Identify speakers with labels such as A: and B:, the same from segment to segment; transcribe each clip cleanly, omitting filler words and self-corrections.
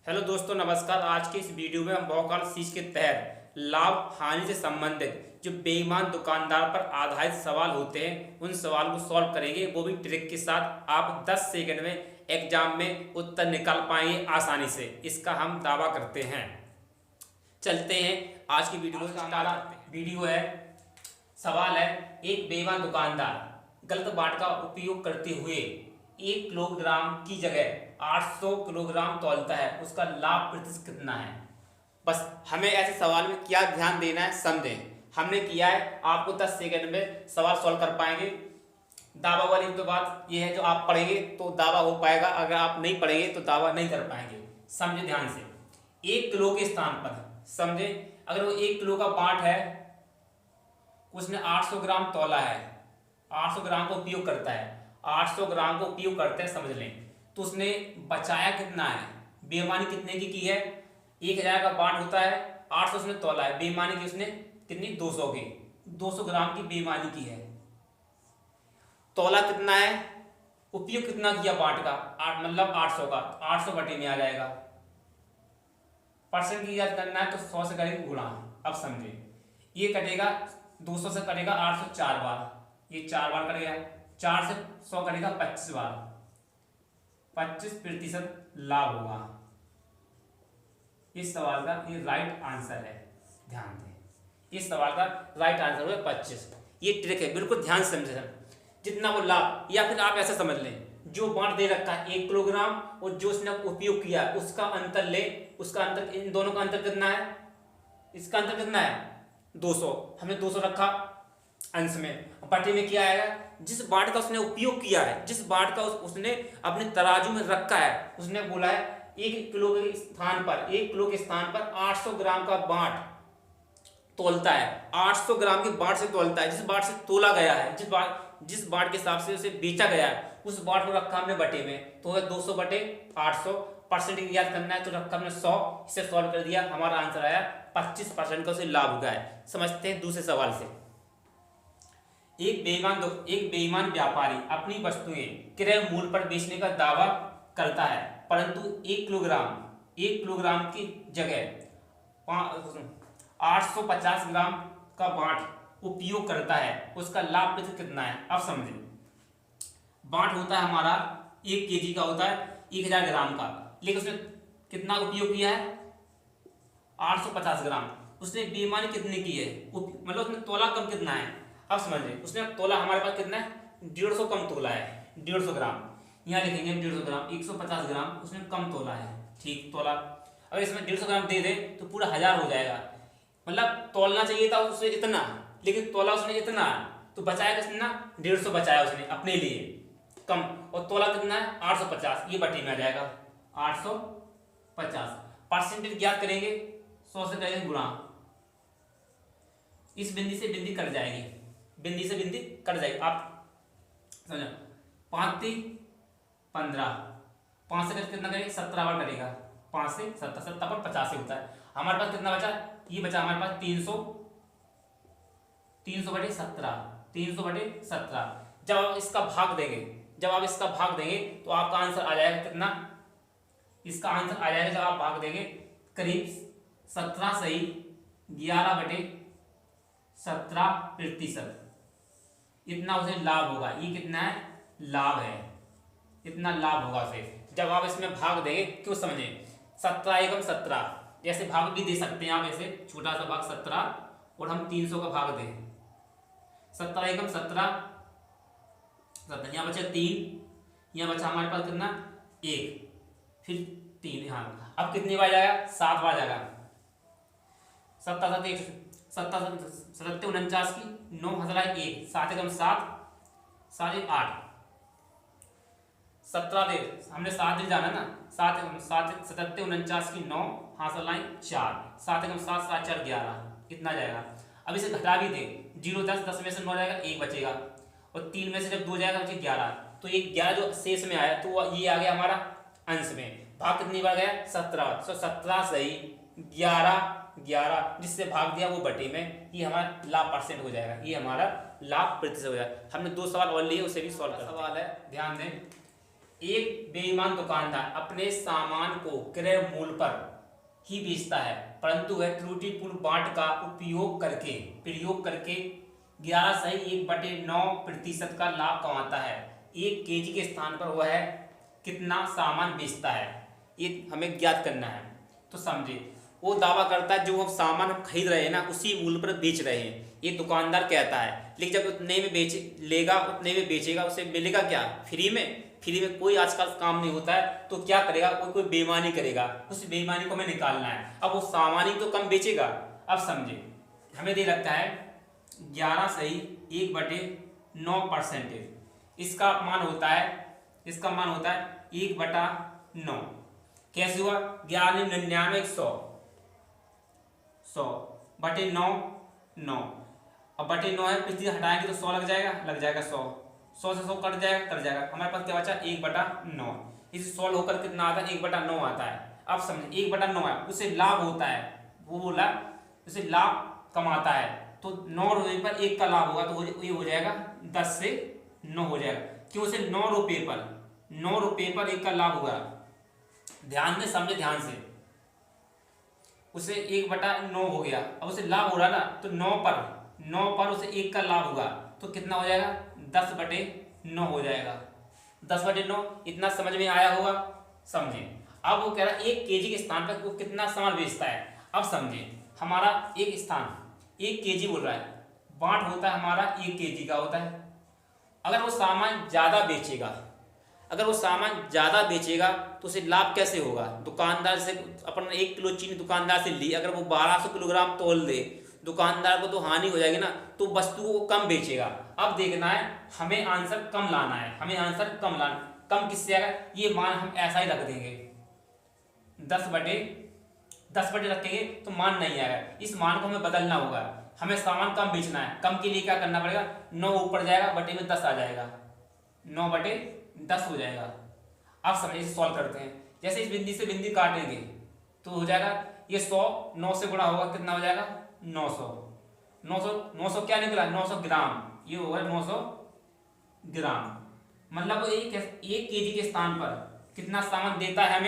A: Hello दोस्तों, नमस्कार। आज के इस वीडियो में हम बहुकाल सीख के तहत लाभ हानि से संबंधित जो बेईमान दुकानदार पर आधारित सवाल होते हैं उन सवाल को सॉल्व करेंगे, वो भी ट्रिक के साथ। आप 10 सेकंड में एग्जाम में उत्तर निकाल पाएंगे आसानी से, इसका हम दावा करते हैं। चलते हैं आज की वीडियो को स्टार्ट करते हैं। वीडियो है, सवाल है, एक बेईमान दुकानदार गलत बाट का उपयोग करते हुए 1 किलोग्राम की जगह 800 किलोग्राम तौलता है, उसका लाभ प्रतिशत कितना है। बस हमें ऐसे सवाल में क्या ध्यान देना है समझें। हमने किया है, आपको 10 सेकंड में सवाल सॉल्व कर पाएंगे। दावा वाली तो बात यह है, जो आप पढ़ेंगे तो दावा हो पाएगा, अगर आप नहीं पढ़ेंगे तो दावा नहीं कर पाएंगे। समझे ध्यान से। 1 किलो के स्थान पर समझे, अगर वो 1 किलो का बाट है, उसने 800 ग्राम तौला है, 800 ग्राम का उपयोग करता है, 800 ग्राम का उपयोग करते हैं समझ लें, तो उसने बचाया कितना है, बेईमानी कितने की है। 1000 का बाट होता है, 800 उसने तौला है, बेईमानी की उसने कितनी 200 की, 200 ग्राम की बेईमानी की है। तौला कितना है, उपयोग कितना किया बाट का, मतलब 800 का, 800 बटे में आ जाएगा। परसेंट की याद करना है तो 100 से करेंगे गुणा। अब समझे, ये कटेगा 200 से कटेगा 800 4 बार, ये 4 बार कटेगा, 4 से 100 कटेगा 25 बार, 25% लाभ होगा। इस सवाल का ये राइट आंसर है, ध्यान दें। इस सवाल का राइट आंसर होगा 25। ये ट्रिक है, बिल्कुल ध्यान से समझे। जितना वो लाभ, या फिर आप ऐसा समझ लें, जो बांट दे रखा है 1 किलोग्राम और जो उसने उपयोग किया उसका अंतर ले, उसका अंतर, इन दोनों का अंतर कितना है, इसका अंतर कितना है 200। हमने 200 रखा अंश में, बटे में क्या आएगा, जिस बाट का उसने उपयोग किया है, जिस बाट का उसने अपने तराजू में रखा है, उसने बोला है 1 किलो के स्थान पर, 1 किलो के स्थान पर 800 ग्राम का बाट तोलता है, 800 ग्राम के बाट से तोलता है, जिस बाट से तोला गया है, जिस बाट के हिसाब से उसे बेचा गया है, उस बाट को रखा हमने बटे में, तो है 200 बटे 800। परसेंट याद करना है तो रखा हमने 100, इसे सॉल्व कर दिया, हमारा आंसर आया 25% का उसे लाभ हुआ है। समझते हैं दूसरे सवाल से। एक बेईमान व्यापारी अपनी वस्तुएं क्रय मूल्य पर बेचने का दावा करता है, परंतु 1 किलोग्राम की जगह 850 ग्राम का बाट उपयोग करता है, उसका लाभ प्रतिशत कितना है। अब समझें, बाट होता है हमारा 1 केजी का होता है, 1000 ग्राम का, लेकिन उसने कितना उपयोग किया है 850 ग्राम। उसने बेईमानी कितनी की है, मतलब उसने तोला कम कितना है। अब समझिए, उसने तोला हमारे पास कितना है 150 कम तोला है, 150 ग्राम, यहाँ लिखेंगे 150 ग्राम, 150 ग्राम उसने कम तोला है, ठीक तोला। अगर इसमें 150 ग्राम दे दे तो पूरा 1000 हो जाएगा, मतलब तोलना चाहिए था उससे इतना, लेकिन तोला उसने इतना, तो बचाया किसने ना 150 बचाया उसने अपने लिए कम, और तोला कितना है 850, ये बटी में आ जाएगा 850। परसेंटेज ज्ञात करेंगे, 100 से करेंगे गुणा, इस बिंदी से बिंदी कट जाएगी, बिंदी से बिंदी कट जाएगी। आप समझो, 5 3 15, 5 से कितना करेंगे 17 बार करेगा, 5 से 17, 17 पर 50 से होता है। हमारे पास कितना बचा, ये बचा हमारे पास 300 बटे 17, 300 बटे 17। जब आप इसका भाग देंगे, तो आपका आंसर आ जाएगा कितना, इसका आंसर आ जाएगा, जब आप भाग देंगे करीब 17 सही 11 बटे 17%, इतना उसे लाभ होगा। ये कितना है, लाभ है, इतना लाभ होगा उसे जब आप इसमें भाग देंगे। क्यों समझे, 17 एकम 17, जैसे भाग भी दे सकते हैं आप, ऐसे छोटा सा भाग 17 और हम 300 का भाग दें, 17 एकम 17, यहाँ बचा 3, यहाँ बचा हमारे पास कितना 1, फिर 3, यहाँ अब कितनी बार जाएगा 7 बार जाएगा, 7 7 49 की 9 हज़ार 1, 7 एकम 7, 7 1 8, 17 दे, हमने 7 दिन जाना ना, 7 7 49 की 9, हाथ लाइन 4, 7 एकम 7, 7 4 11, कितना जाएगा। अब इसे घटा भी दे, 0 10, 10 में से 9 जाएगा, 1 बचेगा, और 3 में से जब 2 जाएगा बचे 11, तो ये 11 जो शेष में आया तो ये आ गया हमारा अंश में। भाग कितनी बार गया 17, तो 17 सही 11, जिससे भाग दिया वो बटे में, ये हमारा लाभ परसेंट हो जाएगा, ये हमारा लाभ प्रतिशत हो जाएगा। हमने 2 सवाल और लिए, उसे भी सॉल्व कर। सवाल है, ध्यान दें, एक बेईमान दुकानदार अपने सामान को क्रय मूल्य पर ही बेचता है, परंतु वह त्रुटिपूर्ण बांट का प्रयोग करके 11.1/9% का लाभ कमाता है। 1 केजी के स्थान पर वह कितना सामान बेचता है, ये हमें ज्ञात करना है। तो समझे, वो दावा करता है जो हम सामान हम खरीद रहे हैं ना, उसी मूल्य पर बेच रहे हैं, ये दुकानदार कहता है। लेकिन जब उतने में उतने में बेचेगा, उसे मिलेगा क्या? फ्री में कोई आजकल काम नहीं होता है, तो क्या करेगा? कोई बेईमानी करेगा, उस बेईमानी को हमें निकालना है। अब वो सामान ही तो कम बेचेगा। अब समझे, हमें दे रखा है 11.1/9%। इसका मान होता है 1/9। कैसे हुआ? 1199 100 बटे 9 9। अब बटे 9 है, पिछली हटाएंगे तो 100 लग जाएगा 100 से 100 कट जाएगा। हमारे पास क्या बचा? 1/9। इसे सॉल्व होकर कितना आता है? 1/9 आता है। अब समझे, 1/9 है, उसे लाभ होता है, वो बोला उसे लाभ कमाता है, तो 9 रुपये पर 1 का लाभ होगा, तो ये हो जाएगा 10 से 9 हो जाएगा। क्यों? उसे 9 रुपये पर 1 का लाभ होगा। ध्यान से समझे, ध्यान से। उसे 1/9 हो गया, अब उसे लाभ हो रहा ना, तो 9 पर उसे 1 का लाभ होगा, तो कितना हो जाएगा? 10/9 हो जाएगा। 10/9 इतना समझ में आया होगा? समझे। अब वो कह रहा है 1 केजी के स्थान पर वो कितना सामान बेचता है। अब समझे, हमारा एक स्थान 1 केजी बोल रहा है, बांट होता है हमारा 1 केजी का होता है। अगर वो सामान ज़्यादा बेचेगा तो उसे लाभ कैसे होगा? दुकानदार से अपन 1 किलो चीनी दुकानदार से ली, अगर वो 1200 किलोग्राम तोल दे, दुकानदार को तो हानि हो जाएगी ना, तो वस्तु को कम बेचेगा। अब देखना है, हमें आंसर कम लाना है, कम किससे आएगा? ये मान हम ऐसा ही रख देंगे, 10 बटे रखेंगे तो मान नहीं आएगा। इस मान को हमें बदलना होगा, हमें सामान कम बेचना है। कम के लिए क्या करना पड़ेगा? 9 ऊपर जाएगा, बटे में 10 आ जाएगा, 9/10 हो जाएगा। अब समझिए, इसे सॉल्व करते हैं। जैसे इस बिंदी से बिंदी काटेंगे तो हो जाएगा ये 100, 9 से गुणा होगा, कितना हो जाएगा? 900 क्या निकला? 900 ग्राम, ये होगा 900 ग्राम। मतलब वो 1 केजी के स्थान पर कितना सामान देता है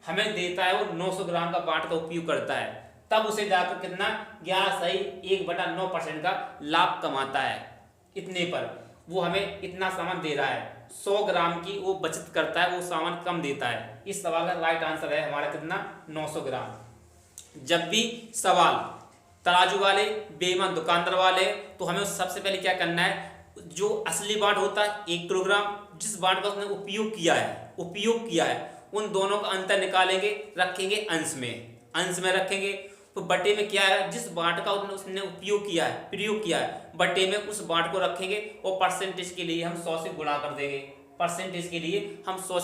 A: हमें देता है, वो 900 ग्राम का बाट का उपयोग करता है, तब उसे जाकर कितना 11.1/9% का लाभ कमाता है। इतने पर वो हमें इतना सामान दे रहा है, 100 ग्राम की वो बचत करता है, वो सामान कम देता है। इस सवाल का राइट आंसर है हमारा कितना? 900 ग्राम। जब भी सवाल तराजू वाले, बेईमान दुकानदार वाले, तो हमें सबसे पहले क्या करना है? जो असली बाट होता है 1 किलोग्राम, जिस बाट का उसने उपयोग किया है, उन दोनों का अंतर निकालेंगे, रखेंगे अंश में रखेंगे। तो बटे में क्या है? जिस बाट का उसने प्रयोग किया है, बटे में उस बाट को रखेंगे, और परसेंटेज के लिए हम 100 से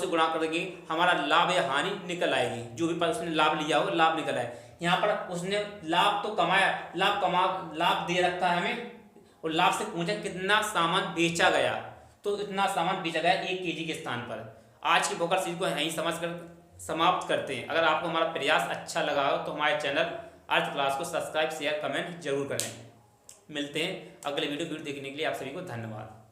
A: गुणा कर देंगे। हमारा लाभ या हानि निकल आएगी, जो भी उसने लाभ लिया हो, लाभ निकल आए। यहाँ पर उसने लाभ तो कमाया, लाभ दे रखा है हमें, और लाभ से पूछा कितना सामान बेचा गया, तो इतना सामान बेचा गया 1 केजी के स्थान पर। आज की भोकर सीरीज को यहीं समाप्त करते हैं। अगर आपको हमारा प्रयास अच्छा लगा हो तो हमारे चैनल अर्थ क्लास को सब्सक्राइब, शेयर, कमेंट जरूर करें। मिलते हैं अगले वीडियो देखने के लिए। आप सभी को धन्यवाद।